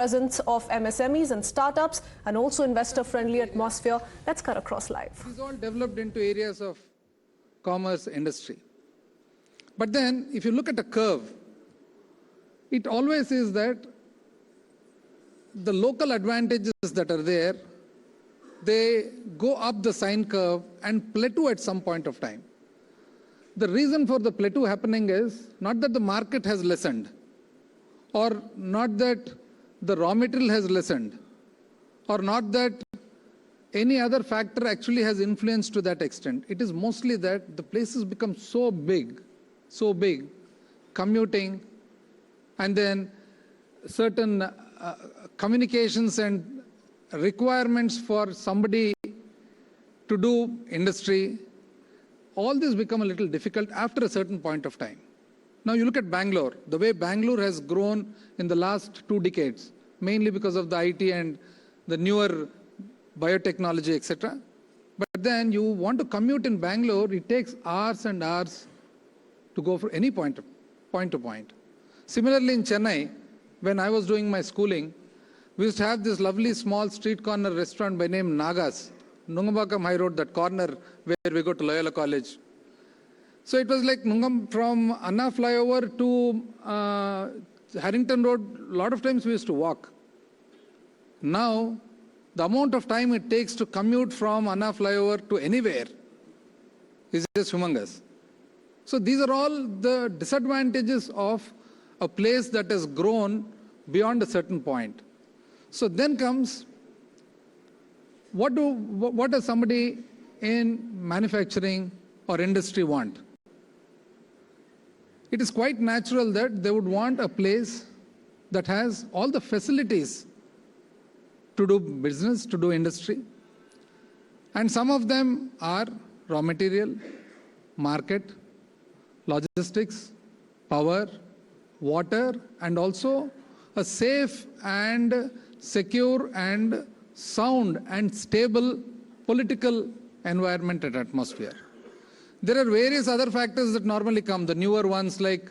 presence of MSMEs and startups and also investor-friendly atmosphere. Let's cut across live. These all developed into areas of commerce industry. But then, if you look at a curve, it always is that the local advantages that are there, they go up the sine curve and plateau at some point of time. The reason for the plateau happening is not that the market has lessened, or not that the raw material has lessened, or not that any other factor actually has influenced to that extent. It is mostly that the places become so big, commuting, and then certain communications and requirements for somebody to do industry, all this become a little difficult after a certain point of time. Now you look at Bangalore, the way Bangalore has grown in the last 2 decades, mainly because of the IT and the newer biotechnology, etc. But then you want to commute in Bangalore, it takes hours and hours to go from any point to point. Similarly in Chennai, when I was doing my schooling, we used to have this lovely small street corner restaurant by name Nagas, Nungambakam High Road, that corner where we go to Loyola College. So it was like Nungam from Anna flyover to Harrington Road, a lot of times we used to walk. Now, the amount of time it takes to commute from Anna flyover to anywhere is just humongous. So these are all the disadvantages of a place that has grown beyond a certain point. So then comes, what does somebody in manufacturing or industry want? It is quite natural that they would want a place that has all the facilities to do business, to do industry. And some of them are raw material, market, logistics, power, water, and also a safe and secure and sound and stable political environment and atmosphere. There are various other factors that normally come, the newer ones like,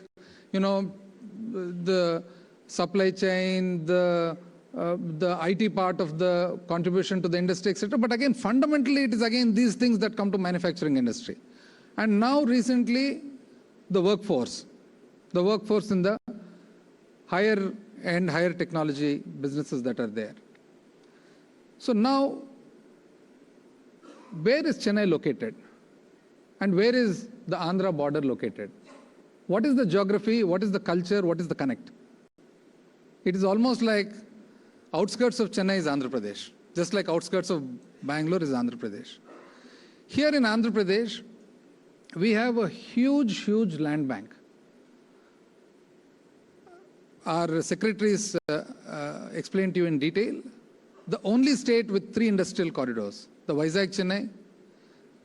the supply chain, the IT part of the contribution to the industry, etc. But again, fundamentally, it is again these things that come to manufacturing industry. And now recently, the workforce in the higher and higher technology businesses that are there. So now, where is Chennai located? And where is the Andhra border located? What is the geography? What is the culture? What is the connect? It is almost like outskirts of Chennai is Andhra Pradesh, just like outskirts of Bangalore is Andhra Pradesh. Here in Andhra Pradesh, we have a huge land bank. Our secretaries explained to you in detail. The only state with 3 industrial corridors, the Vizag Chennai,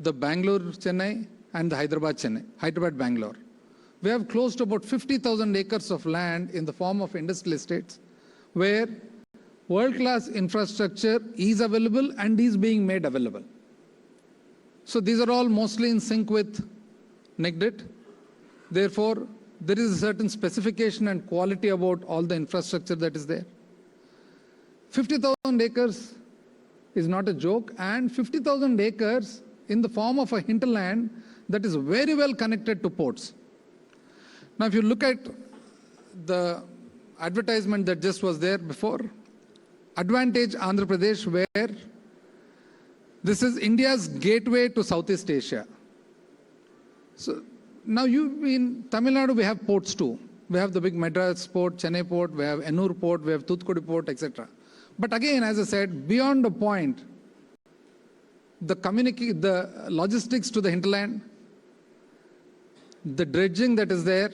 the Bangalore Chennai, and the Hyderabad Bangalore. We have close to about 50,000 acres of land in the form of industrial estates where world-class infrastructure is available and is being made available. So these are all mostly in sync with NICDIT. Therefore, there is a certain specification and quality about all the infrastructure that is there. 50,000 acres is not a joke, and 50,000 acres in the form of a hinterland that is very well connected to ports. Now, if you look at the advertisement that just was there before, Advantage Andhra Pradesh, where this is India's gateway to Southeast Asia. So now in Tamil Nadu, we have ports too. We have the big Madras port, Chennai port, we have Ennur port, we have Thoothukudi port, etc. But again, as I said, beyond a point, the logistics to the hinterland, the dredging that is there,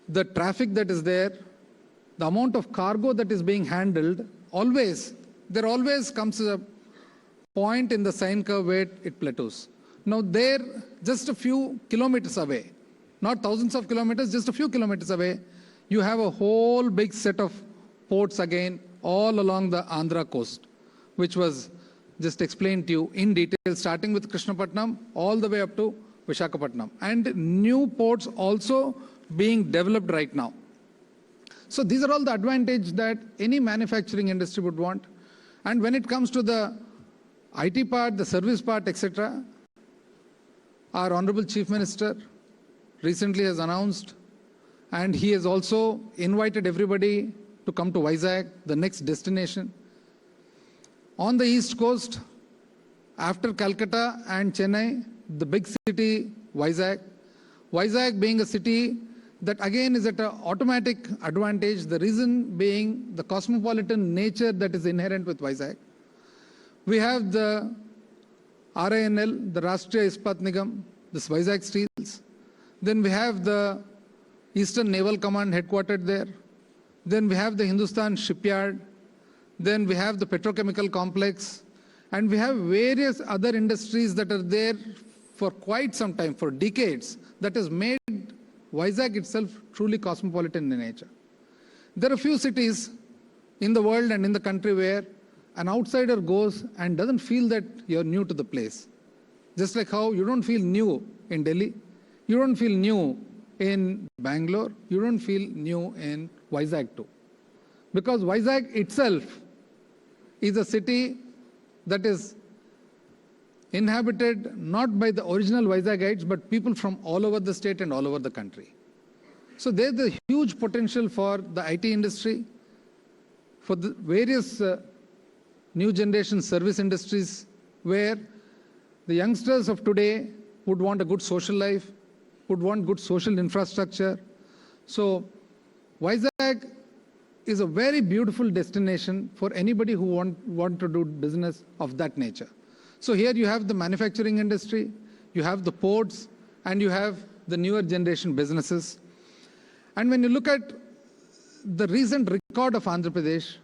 the traffic that is there, the amount of cargo that is being handled, there always comes a point in the sine curve where it plateaus. Now there, just a few kilometers away, not thousands of kilometers, just a few kilometers away, you have a whole big set of ports again all along the Andhra coast, which was just explained to you in detail, starting with Krishnapatnam all the way up to Visakhapatnam. And new ports also being developed right now. So these are all the advantages that any manufacturing industry would want. And when it comes to the IT part, the service part, etc., our Honorable Chief Minister recently has announced, and he has also invited everybody to come to Vizag, the next destination. On the East Coast, after Calcutta and Chennai, the big city, Vizag. Vizag being a city that again is at an automatic advantage, the reason being the cosmopolitan nature that is inherent with Vizag. We have the RINL, the Rashtriya Ispat Nigam, this Vizag Steels. Then we have the Eastern Naval Command headquartered there. Then we have the Hindustan Shipyard. Then we have the petrochemical complex. And we have various other industries that are there for quite some time, for decades, that has made Vizag itself truly cosmopolitan in nature. There are a few cities in the world and in the country where an outsider goes and doesn't feel that you're new to the place. Just like how you don't feel new in Delhi, you don't feel new in Bangalore, you don't feel new in Vizag too. Because Vizag itself is a city that is inhabited not by the original Vizagites, but people from all over the state and all over the country. So there's a huge potential for the IT industry, for the various new generation service industries, where the youngsters of today would want a good social life, would want good social infrastructure. So Vizag is a very beautiful destination for anybody who want to do business of that nature. So here you have the manufacturing industry, you have the ports, and you have the newer generation businesses. And when you look at the recent record of Andhra Pradesh,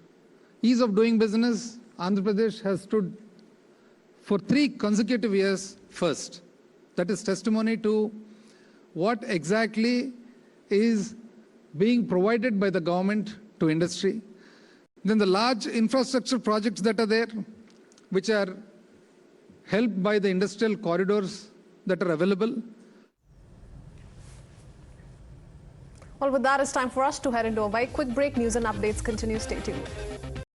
ease of doing business, Andhra Pradesh has stood for 3 consecutive years first. That is testimony to what exactly is being provided by the government to industry. Then the large infrastructure projects that are there, which are helped by the industrial corridors that are available. Well, with that, it's time for us to head into a very quick break. News and updates continue. Stay tuned.